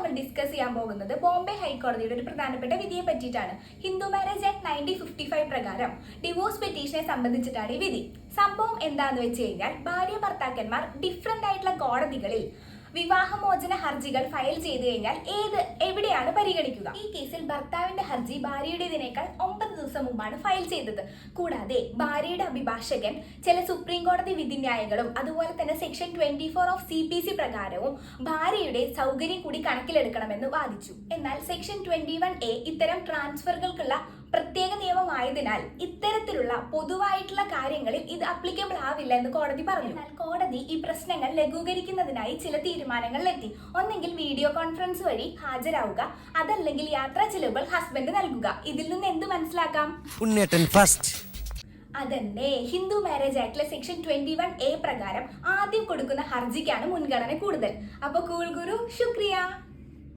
നമ്മൾ ഡിസ്കസ് ചെയ്യാൻ പോകുന്നത് ബോംബെ ഹൈക്കോടതിയുടെ ഒരു പ്രധാനപ്പെട്ട വിധിയെ പറ്റിയിട്ടാണ്. ഹിന്ദു മാരേജ് ആക്ട് 1955 പ്രകാരം ഡിവോഴ്സ് പെറ്റീഷനെ സംബന്ധിച്ചിട്ടാണ് ഈ വിധി. സംഭവം എന്താന്ന് വെച്ച് കഴിഞ്ഞാൽ ഭാര്യ ഭർത്താക്കന്മാർ ഡിഫറെന്റ് ആയിട്ടുള്ള കോടതികളിൽ വിവാഹമോചന ഹർജികൾ ഫയൽ ചെയ്തു കഴിഞ്ഞാൽ എവിടെയാണ് പരിഗണിക്കുക? ഈ കേസിൽ ഭർത്താവിന്റെ ഹർജി ഭാര്യയുടേതിനേക്കാൾ 9 ദിവസം മുമ്പാണ് ഫയൽ ചെയ്തത്. കൂടാതെ ഭാര്യയുടെ അഭിഭാഷകൻ ചില സുപ്രീം കോടതി വിധിന്യായങ്ങളും അതുപോലെ തന്നെ സെക്ഷൻ 24 ഓഫ് CPC പ്രകാരവും ഭാര്യയുടെ സൗകര്യം കൂടി കണക്കിലെടുക്കണമെന്ന് വാദിച്ചു. എന്നാൽ സെക്ഷൻ 21A ഇത്തരം ട്രാൻസ്ഫറുകൾക്കുള്ള പ്രത്യേക നിയമമായതിനാൽ ഇത്തരത്തിലുള്ള പൊതുവായിട്ടുള്ള കാര്യങ്ങളിൽ ഇത് അപ്ലിക്കബിൾ ആവില്ല എന്ന് കോടതി പറഞ്ഞു. എന്നാൽ കോടതി ഈ പ്രശ്നങ്ങൾ ലഘൂകരിക്കുന്നതിനായി ചില തീരുമാനങ്ങളിലെത്തി. ഒന്നെങ്കിൽ വീഡിയോ കോൺഫറൻസ് വഴി ഹാജരാവുക, അതല്ലെങ്കിൽ യാത്രാ ചിലവുകൾ ഹസ്ബൻഡ് നൽകുക. ഇതിൽ നിന്ന് എന്ത് മനസ്സിലാക്കാം? അതന്നെ, ഹിന്ദു മാരേജ് ആക്ടിലെ സെക്ഷൻ 21A പ്രകാരം ആദ്യം കൊടുക്കുന്ന ഹർജിക്കാണ് മുൻഗണന കൂടുതൽ. അപ്പൊ കൂൾ ഗുരു, ശുക്രിയ.